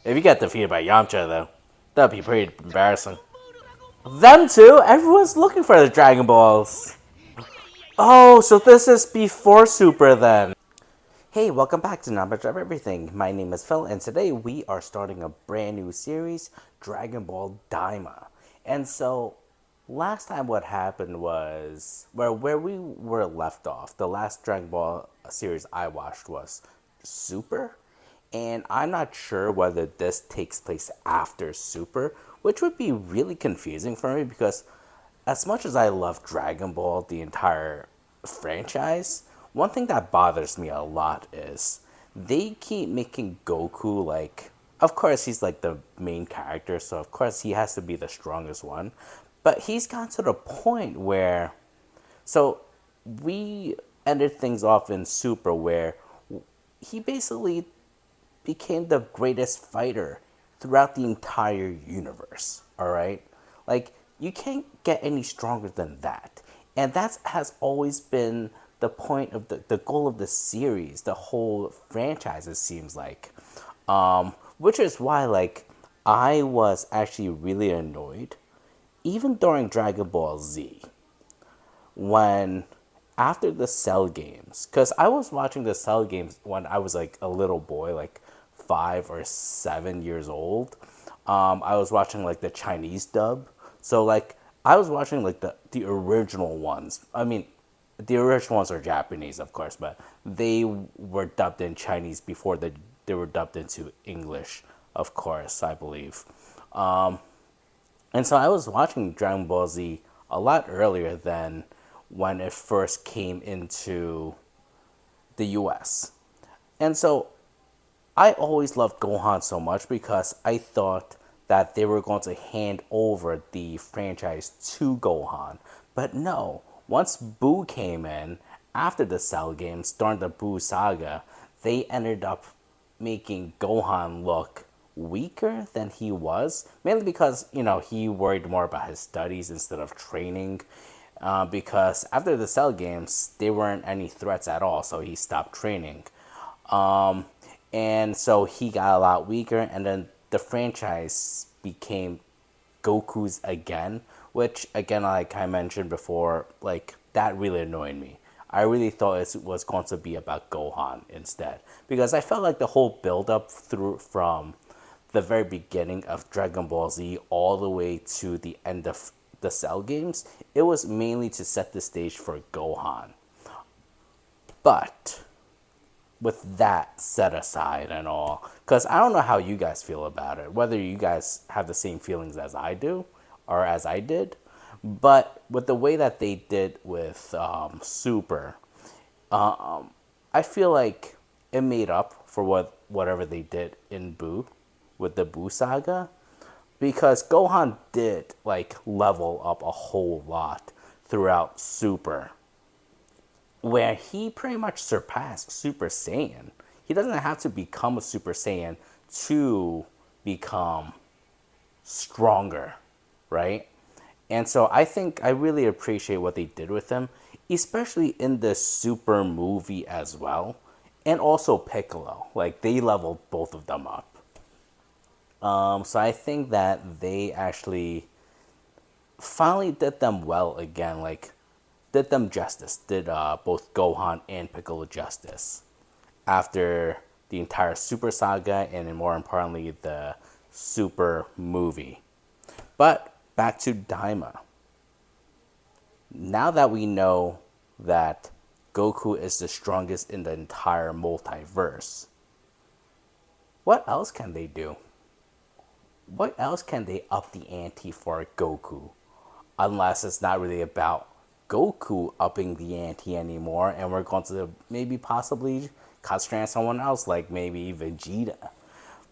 If you get defeated by Yamcha, though, that'd be pretty embarrassing. Them two? Everyone's looking for the Dragon Balls. Oh, so this is before Super then. Hey, welcome back to Knowledge of Everything. My name is Phil, and today we are starting a brand new series, Dragon Ball Daima. And so, last time what happened was where we were left off. The last Dragon Ball series I watched was Super, and I'm not sure whether this takes place after Super, which would be really confusing for me because as much as I love Dragon Ball, the entire franchise, one thing that bothers me a lot is they keep making Goku like, of course, he's like the main character, so of course he has to be the strongest one. But he's gotten to the point where, so we ended things off in Super where he basically became the greatest fighter throughout the entire universe. All right, like you can't get any stronger than that, and that has always been the point of the goal of the series, the whole franchise. It seems like, which is why like I was actually really annoyed, even during Dragon Ball Z, when after the Cell games, because I was watching the Cell games when I was like a little boy, like 5 or 7 years old. I was watching like the Chinese dub, so like I was watching like the original ones. I mean, the original ones are Japanese, of course, but they were dubbed in Chinese before they were dubbed into English, of course, I believe. And so I was watching Dragon Ball Z a lot earlier than when it first came into the US. And so I always loved Gohan so much because I thought that they were going to hand over the franchise to Gohan. But no, once Boo came in after the Cell games during the Boo saga, they ended up making Gohan look weaker than he was, mainly because, he worried more about his studies instead of training. Because after the Cell games, they weren't any threats at all, so he stopped training. Um, and so he got a lot weaker, and then the franchise became Goku's again, which again, like I mentioned before, like that really annoyed me. I really thought it was going to be about Gohan instead, because I felt like the whole build up through from the very beginning of Dragon Ball Z all the way to the end of the Cell games, it was mainly to set the stage for Gohan. But with that set aside and all, because I don't know how you guys feel about it, whether you guys have the same feelings as I do or as I did, but with the way that they did with Super, I feel like it made up for whatever they did in Boo with the Boo saga, because Gohan did like level up a whole lot throughout Super, where he pretty much surpassed Super Saiyan. He doesn't have to become a Super Saiyan to become stronger, right? And so I think I really appreciate what they did with him, especially in the Super movie as well, and also Piccolo. Like they leveled both of them up. So I think that they actually finally did them well again. Like did them justice. Did both Gohan and Piccolo justice after the entire Super saga and then more importantly the Super movie. But back to Daima. Now that we know that Goku is the strongest in the entire multiverse, what else can they do? What else can they up the ante for Goku? Unless it's not really about Goku upping the ante anymore, and we're going to maybe possibly concentrate on someone else, like maybe Vegeta.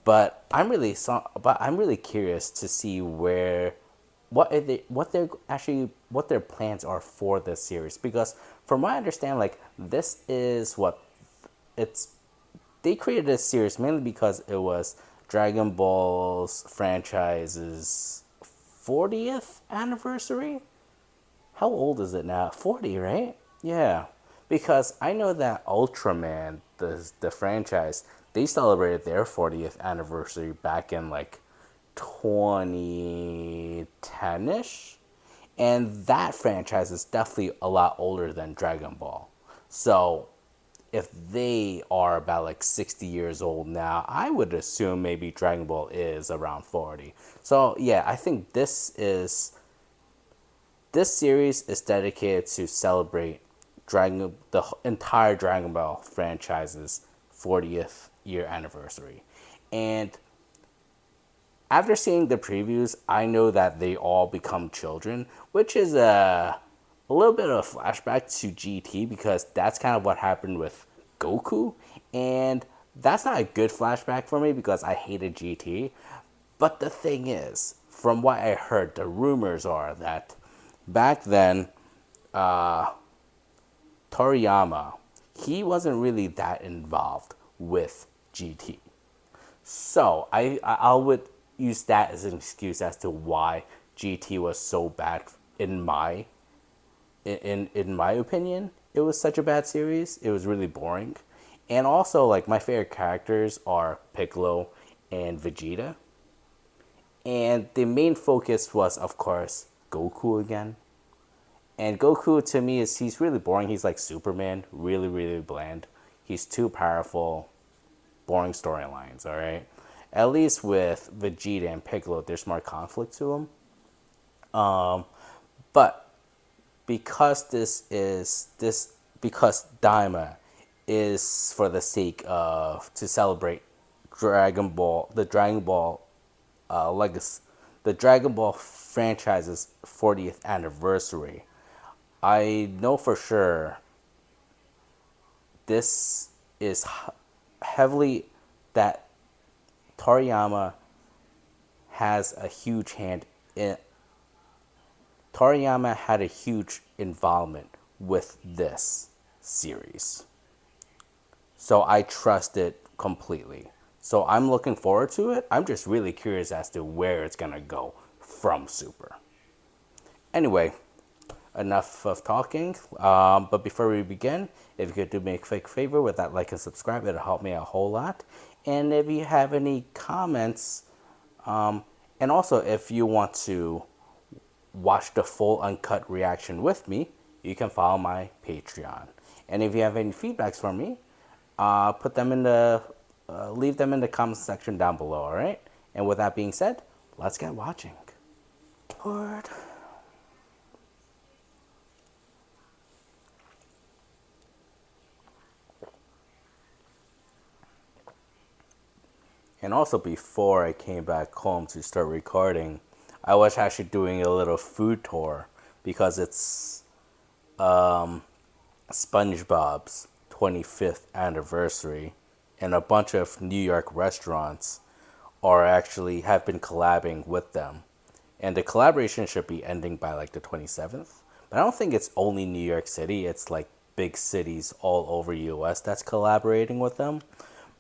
But I'm really curious to see what their plans are for this series, because from what I understand, like this is what it's they created this series mainly because it was Dragon Ball's franchise's 40th anniversary. How old is it now? 40, right? Yeah. Because I know that Ultraman, the franchise, they celebrated their 40th anniversary back in like 2010ish, and that franchise is definitely a lot older than Dragon Ball. So if they are about like 60 years old now, I would assume maybe Dragon Ball is around 40. So yeah, I think this series is dedicated to celebrate the entire Dragon Ball franchise's 40th year anniversary. And after seeing the previews, I know that they all become children, which is a little bit of a flashback to GT, because that's kind of what happened with Goku. And that's not a good flashback for me because I hated GT. But the thing is, from what I heard, the rumors are that back then, Toriyama, he wasn't really that involved with GT. So I would use that as an excuse as to why GT was so bad in my opinion. It was such a bad series. It was really boring. And also, like, my favorite characters are Piccolo and Vegeta. And the main focus was, of course, Goku again. And Goku, to me, he's really boring. He's like Superman, really, really bland. He's too powerful, boring storylines, all right? At least with Vegeta and Piccolo, there's more conflict to them. But because because Daima is for the sake of to celebrate Dragon Ball, the Dragon Ball legacy, the Dragon Ball franchise's 40th anniversary. I know for sure this is heavily that Toriyama has a huge hand in. Toriyama had a huge involvement with this series. So I trust it completely. So I'm looking forward to it. I'm just really curious as to where it's going to go from Super. Anyway, enough of talking. But before we begin, if you could do me a quick favor with that like and subscribe, it'll help me a whole lot. And if you have any comments, and also if you want to watch the full uncut reaction with me, you can follow my Patreon. And if you have any feedbacks for me, put them in the leave them in the comment section down below. All right. And with that being said, let's get watching. Lord. And also, before I came back home to start recording, I was actually doing a little food tour because it's SpongeBob's 25th anniversary, and a bunch of New York restaurants have been collabing with them. And the collaboration should be ending by like the 27th. But I don't think it's only New York City. It's like big cities all over US that's collaborating with them.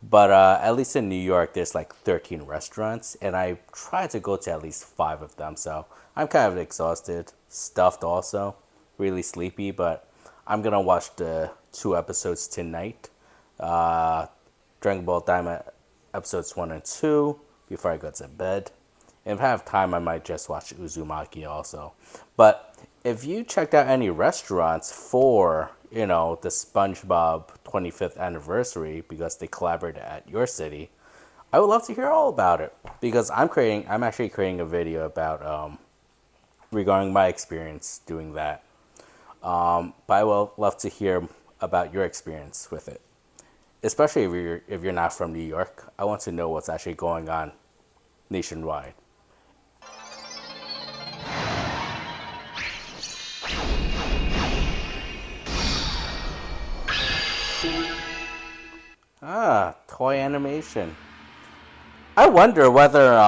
But at least in New York, there's like 13 restaurants, and I tried to go to at least 5 of them. So I'm kind of exhausted, stuffed also, really sleepy, but I'm going to watch the 2 episodes tonight. Dragon Ball Daima episodes 1 and 2 before I go to bed. And if I have time, I might just watch Uzumaki also. But if you checked out any restaurants for, the SpongeBob 25th anniversary because they collaborated at your city, I would love to hear all about it, because I'm actually creating a video about regarding my experience doing that. But I would love to hear about your experience with it, especially if you're not from New York. I want to know what's actually going on nationwide. Toy animation. I wonder whether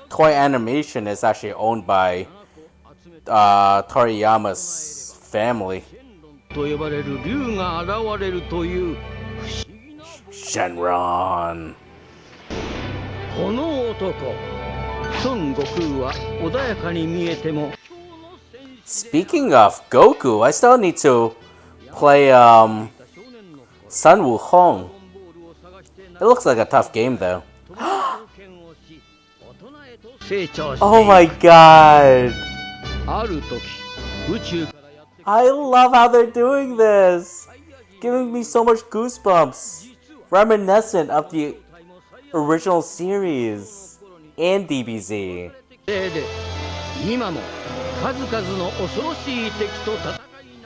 Toy Animation is actually owned by Toriyama's family. Shenron. Speaking of Goku, I still need to play Sun Wukong. It looks like a tough game though. Oh my god! I love how they're doing this! Giving me so much goosebumps! Reminiscent of the original series and DBZ.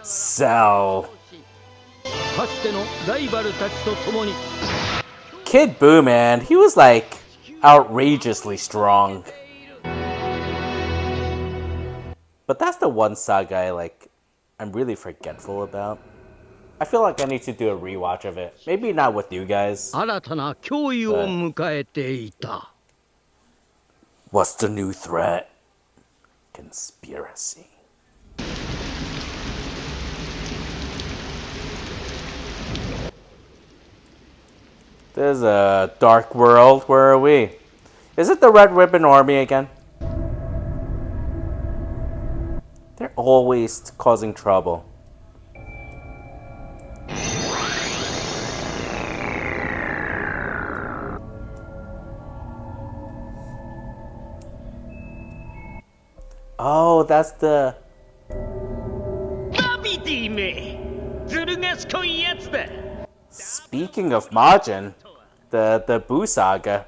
Cell. Kid Buu, man, he was like outrageously strong. But that's the one saga I'm really forgetful about. I feel like I need to do a rewatch of it. Maybe not with you guys. But what's the new threat? Conspiracy. There's a dark world. Where are we? Is it the Red Ribbon Army again? They're always causing trouble. Oh, that's the... Speaking of Majin, the Buu saga.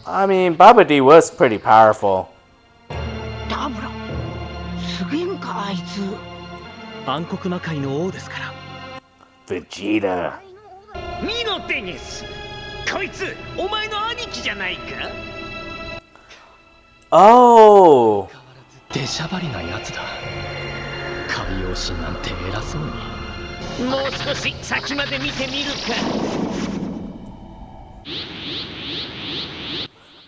I mean, Babidi was pretty powerful. Vegeta. Oh!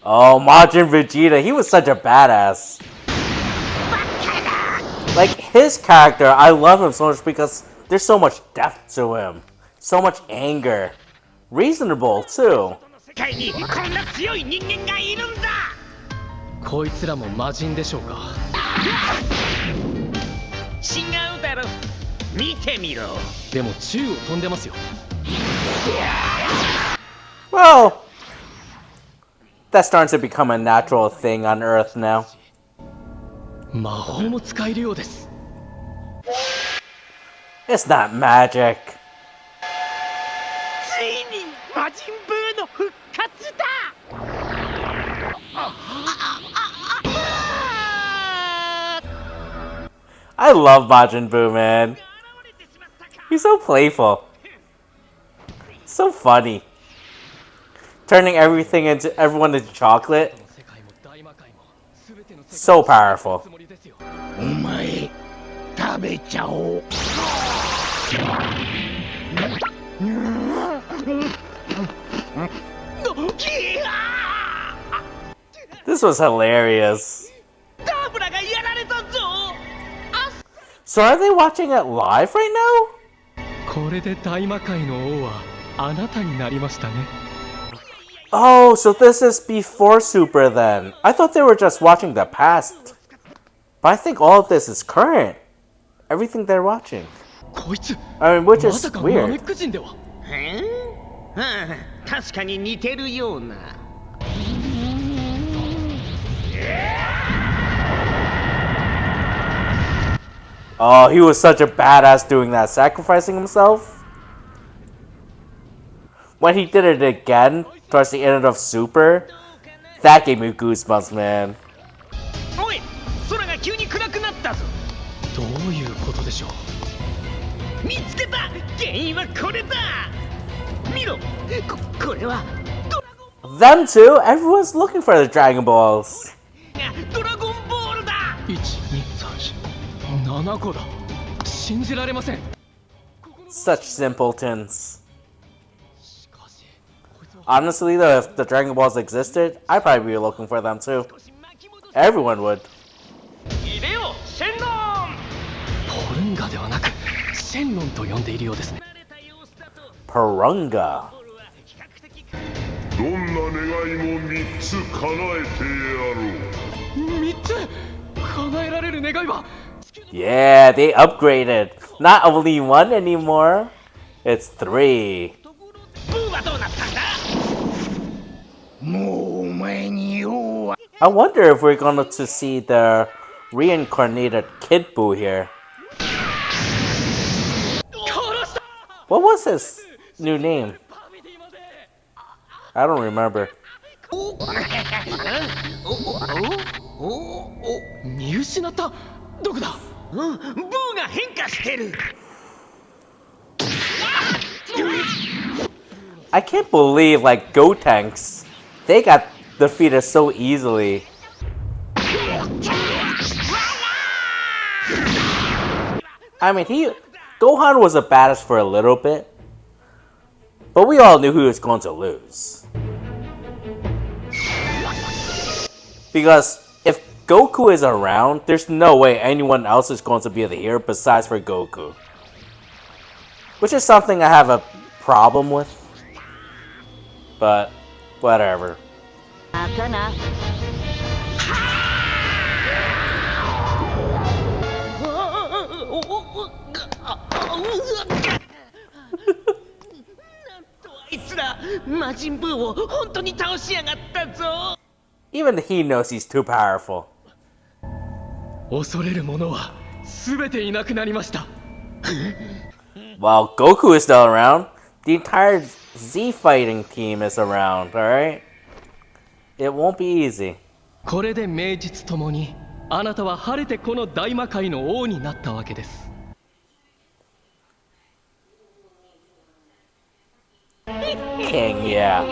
Oh, Majin Vegeta, he was such a badass. Like, his character, I love him so much because there's so much depth to him. So much anger. Reasonable, too. Well, that's starting to become a natural thing on Earth now. It's not magic. I love Majin Buu, man. He's so playful. So funny. Turning everyone into chocolate. So powerful. This was hilarious. So are they watching it live right now? Oh, so this is before Super then. I thought they were just watching the past. But I think all of this is current. Everything they're watching. I mean, which is weird. Oh, he was such a badass doing that, sacrificing himself. When he did it again, towards the end of Super, that gave me goosebumps, man. Them too? Everyone's looking for the Dragon Balls. Such simpletons. Honestly though, if the Dragon Balls existed, I'd probably be looking for them too. Everyone would. Parunga. Yeah, they upgraded. Not only one anymore. It's 3. I wonder if we're going to see the reincarnated Kid Buu here. What was his new name? I don't remember. 見失った。どこだ？ブーが変化してる。I can't believe like Gotenks, they got defeated so easily. I mean, Gohan was a badass for a little bit, but we all knew who was going to lose. Because if Goku is around, there's no way anyone else is going to be the hero besides for Goku. Which is something I have a problem with. But, whatever. Even he knows he's too powerful. 恐れる者は全ていなくなりました。 While Goku is still around, the entire Z fighting team is around, alright? It won't be easy. これで名実ともにあなたは晴れてこの大魔界の王になったわけです。 King, yeah.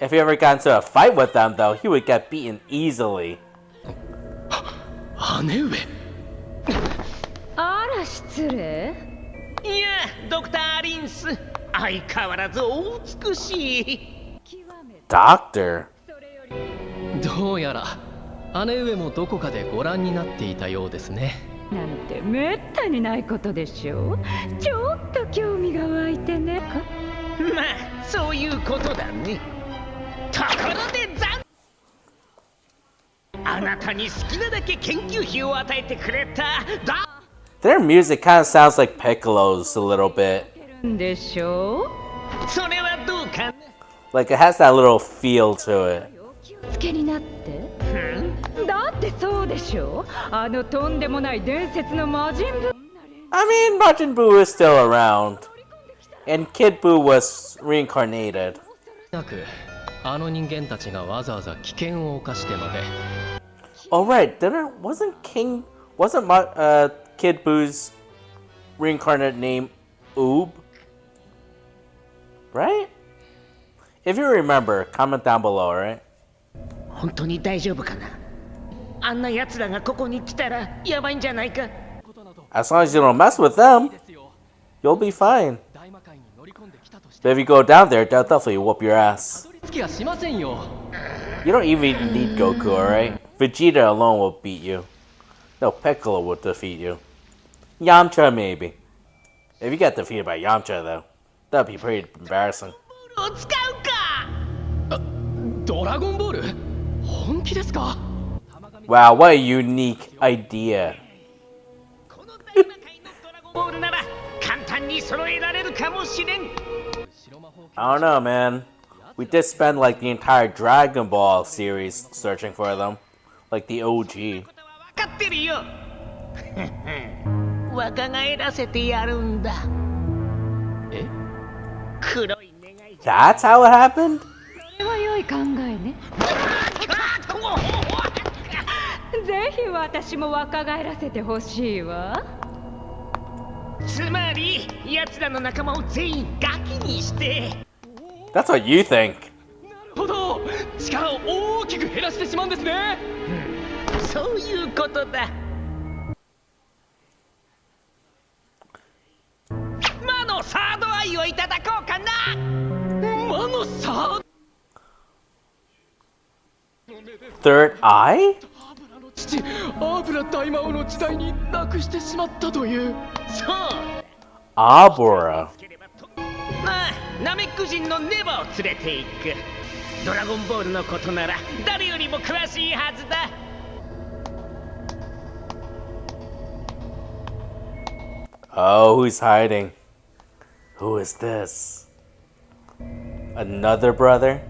If he ever got into a fight with them, though, he would get beaten easily. 姉上。あら失礼。いや、ドクター・リンス、相変わらずお美しい。Doctor? どうやら姉上もどこかでご覧になっていたようですね。なんてめったにないことでしょう。ちょっと興味が湧いてね。まあ、そういうことだね。ところであなたに好きなだけ研究費を与えてくれた。Their music kind of sounds like Piccolo's a little bit. でしょう。それはどうかな。 Like it has that little feel to it. つけになって。だってそうでしょう。あのとんでもない伝説の魔人ブー。I mean, Majin Buu is still around. And Kid Buu was reincarnated. なく、あの人間たちがわざわざ危険を冒してまで。Oh right, wasn't Kid Buu's reincarnated name Oob? Right? If you remember, comment down below, right? 本当に大丈夫かな。あんな奴らがここに来たらやばいんじゃないか。As long as you don't mess with them, you'll be fine. But if you go down there, they'll definitely whoop your ass. You don't even need Goku, alright? Vegeta alone will beat you. No, Piccolo will defeat you. Yamcha, maybe. If you get defeated by Yamcha, though, that'd be pretty embarrassing. ドラゴンボール？本気ですか？ Wow, what a unique idea. I don't know, man. We did spend like the entire Dragon Ball series searching for them. Like the OG. That's how it happened? それは良い考えね。ぜひ私も若返らせてほしいわ。つまり、奴らの仲間を全員ガキにして。That's what you think. なるほど、力を大きく減らしてしまうんですね。そういうことだ。魔のサードアイをいただこうかな。魔のサード。Third eye? 父、アブラ大魔王の時代になくしてしまったという。そう。Abora. まあ、ナメック人のネバを連れて行く。ドラゴンボールのことなら誰よりも詳しいはずだ。Oh, who's hiding? Who is this? Another brother?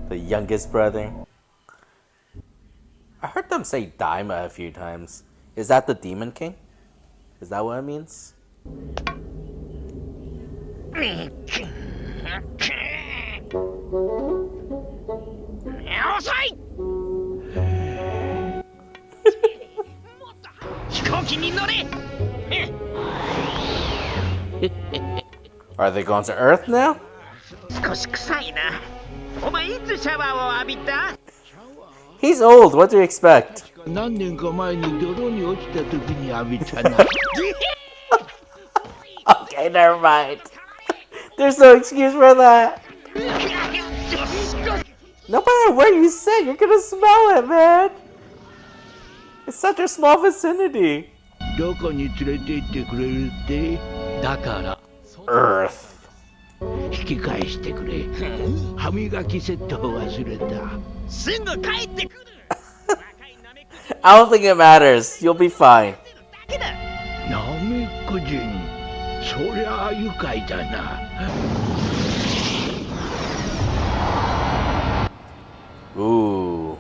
The youngest brother? I heard them say Daima a few times. Is that the Demon King? Is that what it means? Are they going to Earth now? He's old, what do you expect? 何年か前に泥に落ちた時に浴びたな。 Okay, never mind. There's no excuse for that. No matter where you sit, you're gonna smell it, man. It's such a small vicinity. どこに連れて行ってくれるって？だから Earth. 引き返してくれ。歯磨きセットを忘れた。すぐ帰ってくる I don't think it matters. You'll be fine. ナメック人、そりゃあ愉快だな。Ooh.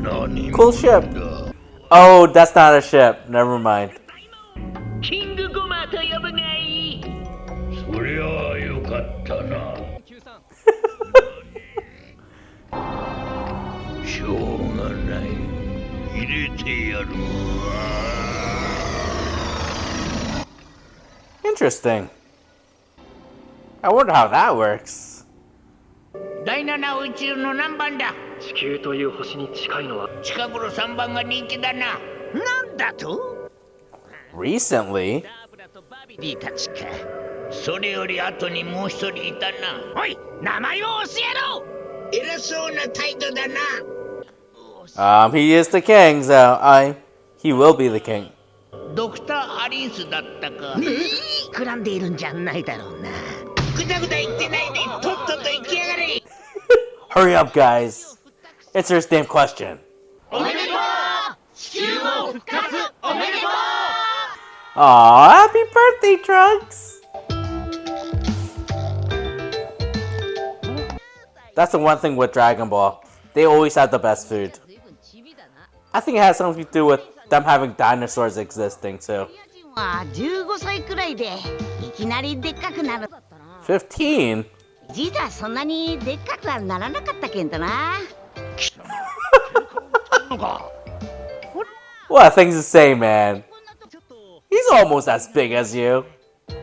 何 Cool ship. Oh, that's not a ship. Never mind. キングゴマと呼ぶがいいそりゃあよかったな。しょうがない。入れてやる。 Interesting. I wonder how that works. 第7宇宙の何番だ？地球という星に近いのは近頃3番が人気だな。なんだと？ Recently? バビディたちか。それより後にもう一人いたな。おい、名前を教えろ。偉そうな態度だな。 He is the king, so he will be the king. ドクター・アリンスだったか。くらんでいるんじゃないだろうな。ぐだぐだ言ってないで、とっとと行きやがれ。 Hurry up, guys. Answer his damn question. おめでとう地球を復活おめでとう Aw, happy birthday, Trunks! That's the one thing with Dragon Ball. They always have the best food. I think it has something to do with them having dinosaurs existing too. 15歳くらいでいきなりでっかくなる。 15? 実はそんなにでっかくはならなかったけんとな。 What things to say, man? He's almost as big as you. あれ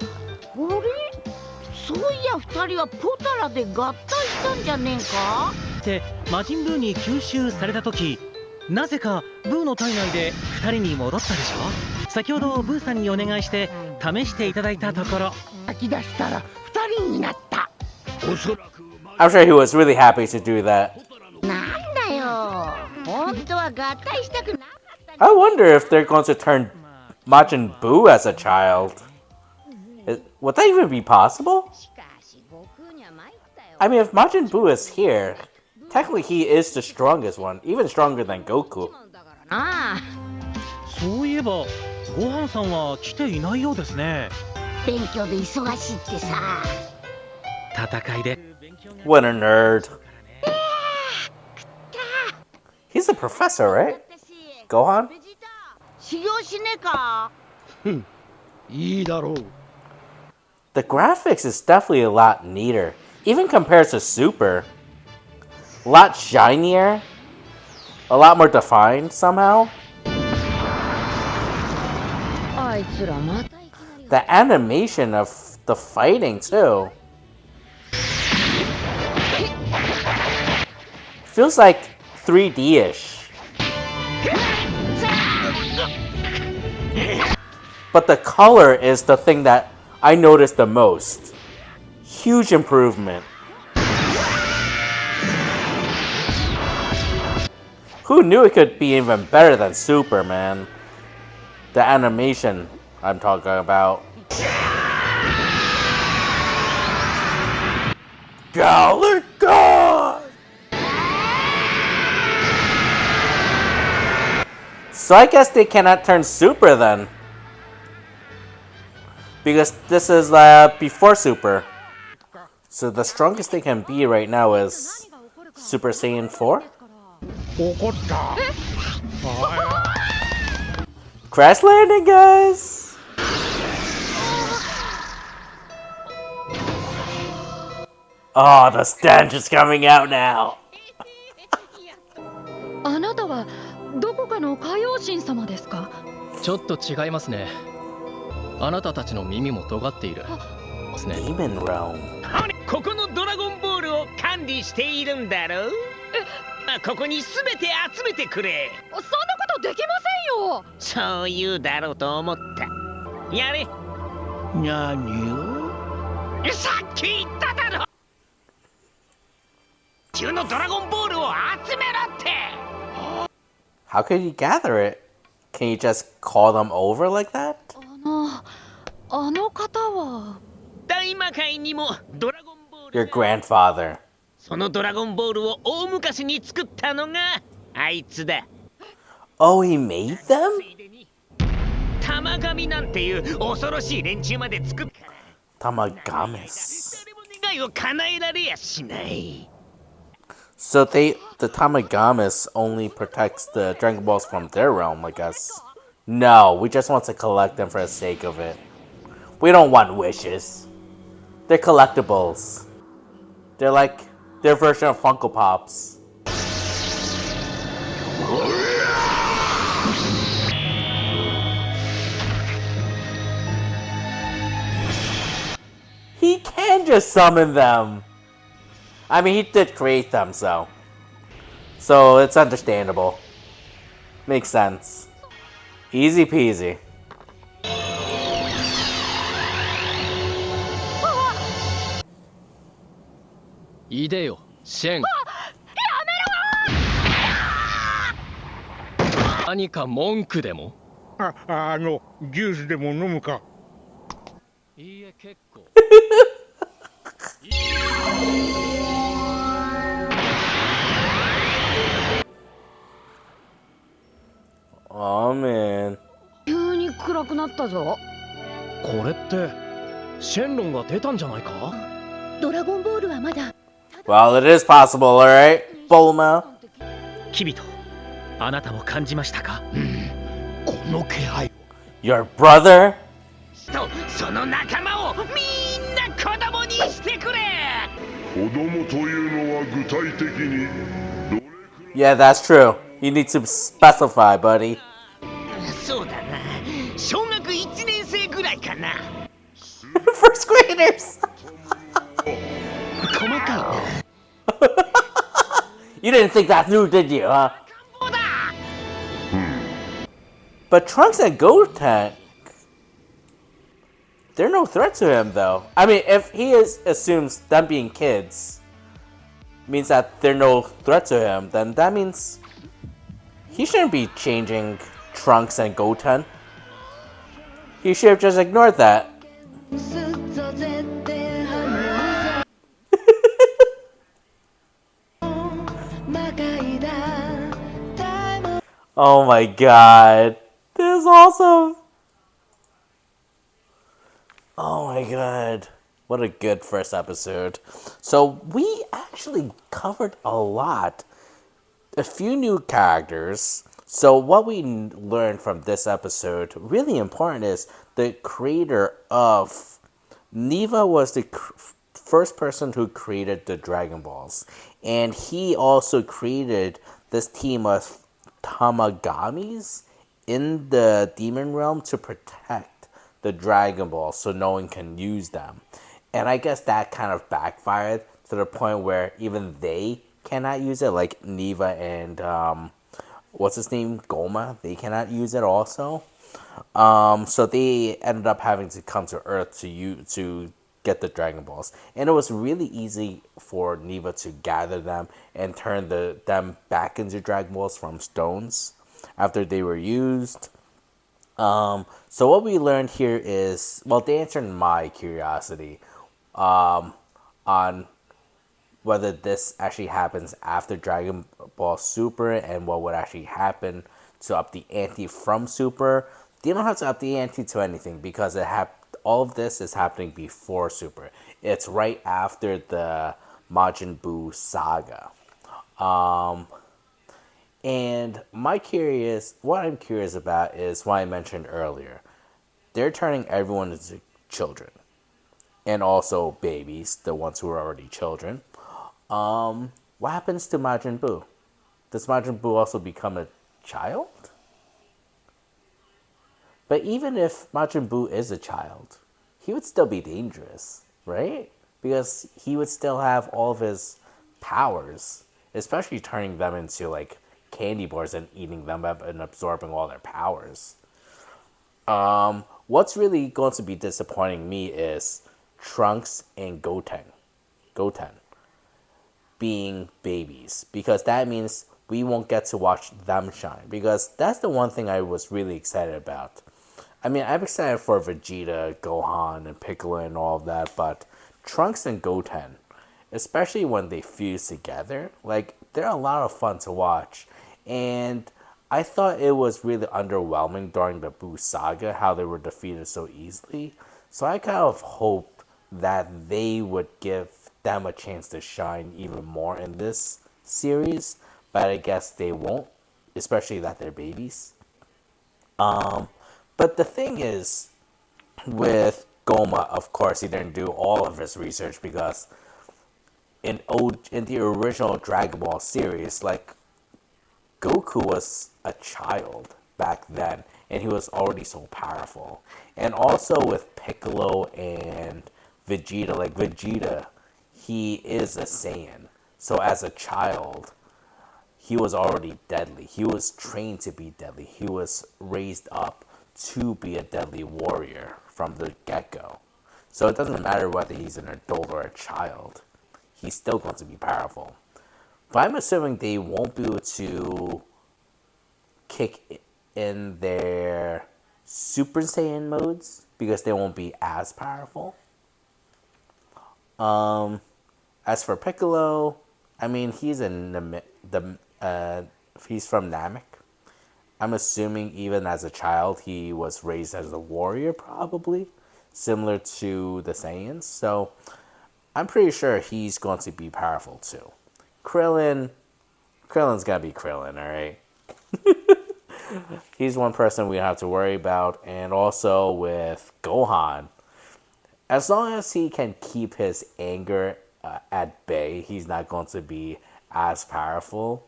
そういや二人はポタラで合体したんじゃねえかって魔人ブーに吸収された時なぜかブーの体内で2人に戻ったでしょ。先ほどブーさんにお願いして試していただいたところ吐き出したら2人になった。おそらく I'm sure he was really happy to do that. なんだよ本当は合体したくなかった I wonder if they're going to turn Majin Buu as a child. Would that even be possible? しかし悟空には参ったよ I mean, if Majin Buu is here, technically he is the strongest one, even stronger than Goku. ああそういえばごはんさんは来ていないようですね。勉強で忙しいってさ 戦いで What a nerd. He's a professor, right? 私 Gohan? ベジータ修行しねえかいいだろう。 The graphics is definitely a lot neater, even compared to Super. A lot shinier, a lot more defined somehow. あいつらまたいきなり The animation of the fighting too. Feels like 3D-ish. But the color is the thing that I noticed the most. Huge improvement. Who knew it could be even better than Superman? The animation I'm talking about. God! So I guess they cannot turn Super then. Because this is before Super. So the strongest they can be right now is Super Saiyan 4? Crash landing, guys! Oh, the stench is coming out now! あなたはどこかの海王神様ですか？ちょっと違いますね。あなたたちの耳も尖っているですね。 Demon Realm. ここのドラゴンボールを管理しているんだろう。ここに全て集めてくれ。そんなことできませんよ。そう言うだろうと思った。やれ。何を？さっき言っただろ。中のドラゴンボールを集めろって。 How could you gather it? Can you just call them over like that? あの方は大魔界にもドラゴンボール Your grandfather. そのドラゴンボールを大昔に作ったのがあいつだ。 Oh, he made them? 玉神なんていう恐ろしい連中まで作ったら Tamagamis. 誰も願いを叶えられやしない。 So the Tamagamis only protects the Dragon Balls from their realm, I guess. No, we just want to collect them for the sake of it. We don't want wishes. They're collectibles. They're like their version of Funko Pops. He can just summon them. I mean, he did create them, so it's understandable. Makes sense. Easy peasy. いでよ、シェン。何か文句でも？ジュースでも飲むか。いいえ、結構。 Oh man. 急に暗くなったぞ。これってシェンロンが出たんじゃないか？ドラゴンボールはまだ。 Well, it is possible, alright? Bulma. キビト、あなたも感じましたか？この気配。 Your brother? その仲間をみんな子供にしてくれ。子供というのは具体的にどれくらい Yeah, that's true. You need to specify, buddy. そうだな。小学1年生ぐらいかな。 First graders! 細かいな。 You didn't think that through, did you, huh? そうだ。 But Trunks and Goten, they're no threat to him, though. I mean, if he assumes them being kids means that they're no threat to him, then that means he shouldn't be changing Trunks and Goten. He should have just ignored that. Oh my god. This is awesome. Oh my god. What a good first episode. So we actually covered a lot. A few new characters. So what we learned from this episode, really important, is the creator of Neva was the first person who created the Dragon Balls. And he also created this team of Tamagamis in the Demon Realm to protect the Dragon Balls so no one can use them. And I guess that kind of backfired to the point where even they cannot use it, like Neva and what's his name, Goma, they cannot use it also. So they ended up having to come to Earth to get the Dragon Balls, and it was really easy for Neva to gather them and turn them back into Dragon Balls from stones after they were used. So what we learned here is, well, they answered my curiosity on whether this actually happens after Dragon Ball Super and what would actually happen to up the ante from Super. They don't have to up the ante to anything because all of this is happening before Super. It's right after the Majin Buu saga. And what I'm curious about is what I mentioned earlier. They're turning everyone into children. And also babies, the ones who are already children. What happens to Majin Buu? Does Majin Buu also become a child? But even if Majin Buu is a child, he would still be dangerous, right? Because he would still have all of his powers, especially turning them into like candy bars and eating them up and absorbing all their powers. What's really going to be disappointing me is Trunks and Goten being babies, because that means we won't get to watch them shine, because that's the one thing I was really excited about. I mean, I'm excited for Vegeta, Gohan, and Piccolo and all of that, but Trunks and Goten, especially when they fuse together, like, they're a lot of fun to watch. And I thought it was really underwhelming during the Buu saga, how they were defeated so easily. So I kind of hoped that they would give them a chance to shine even more in this series, but I guess they won't, especially that they're babies. But the thing is, with Goma, of course, he didn't do all of his research because in the original Dragon Ball series, like, Goku was a child back then, and he was already so powerful. And also with Piccolo and Vegeta, like Vegeta, he is a Saiyan. So as a child, he was already deadly. He was trained to be deadly. He was raised up to be a deadly warrior from the get-go. So it doesn't matter whether he's an adult or a child. He's still going to be powerful. But I'm assuming they won't be able to kick in their Super Saiyan modes because they won't be as powerful. As for Piccolo, I mean, he's from Namek. I'm assuming even as a child he was raised as a warrior, probably similar to the Saiyans. So I'm pretty sure he's going to be powerful too. Krillin's gotta be Krillin, alright? He's one person we have to worry about. And also with Gohan, as long as he can keep his anger at bay, he's not going to be as powerful.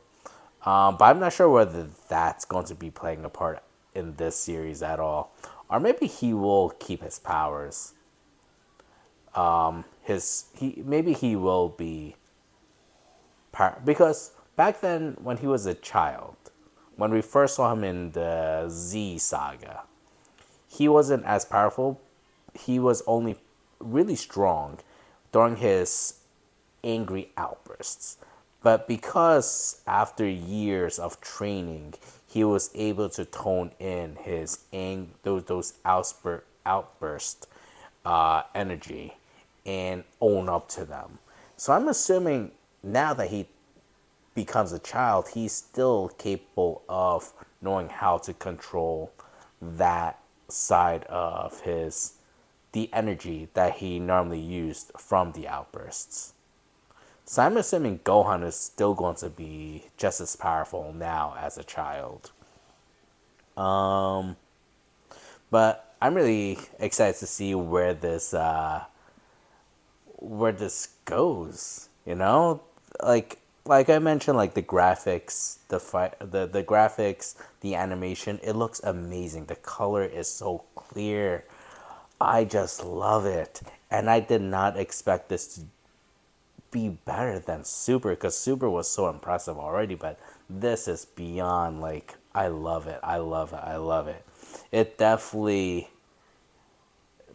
But I'm not sure whether that's going to be playing a part in this series at all. Or maybe he will keep his powers. Maybe he will be... Because back then, when he was a child, when we first saw him in the Z saga, he wasn't as powerful. He was only really strong during his angry outbursts. But because after years of training, he was able to tone in his those outburst energy and own up to them. So I'm assuming now that he becomes a child, he's still capable of knowing how to control that side of the energy that he normally used from the outbursts. So I'm assuming Gohan is still going to be just as powerful now as a child. But I'm really excited to see where this goes. You know, like I mentioned, like the graphics, the graphics, the animation, it looks amazing. The color is so clear. I just love it, and I did not expect this to be better than Super, because Super was so impressive already, but this is beyond. Like, I love it. It definitely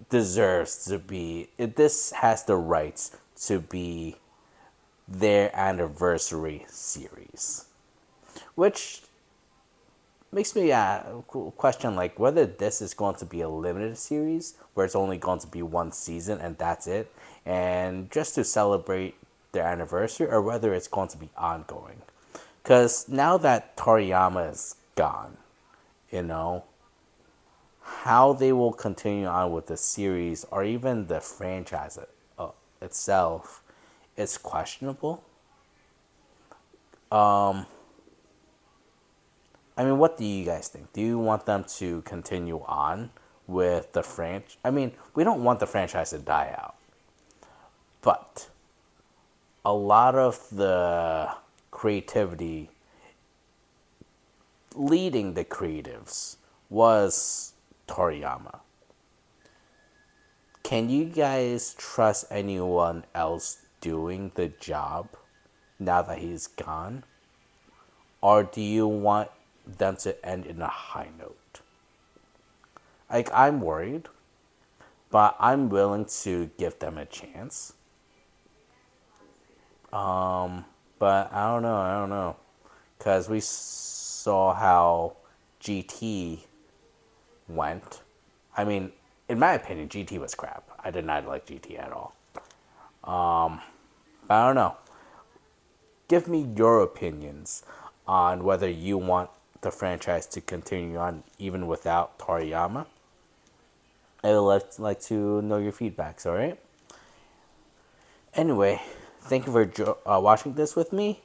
deserves to be. This has the rights to be their anniversary series, which makes me question like whether this is going to be a limited series where it's only going to be one season and that's it, and just to celebrate their anniversary, or whether it's going to be ongoing. Because now that Toriyama is gone, you know, how they will continue on with the series or even the franchise itself is questionable. I mean, what do you guys think? Do you want them to continue on with the franchise? I mean, we don't want the franchise to die out, but a lot of the creativity leading the creatives was Toriyama. Can you guys trust anyone else doing the job now that he's gone? Or do you want them to end in a high note? Like, I'm worried, but I'm willing to give them a chance. But I don't know. Because we saw how GT went. I mean, in my opinion, GT was crap. I did not like GT at all. But I don't know. Give me your opinions on whether you want the franchise to continue on even without Toriyama. I would like to know your feedbacks, alright? Anyway, thank you for watching this with me.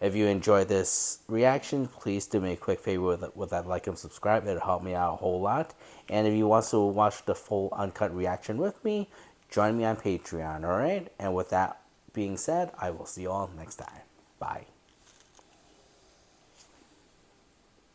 If you enjoyed this reaction, please do me a quick favor with that like and subscribe. It'll help me out a whole lot. And if you want to watch the full uncut reaction with me, join me on Patreon, alright? And with that being said, I will see you all next time. Bye.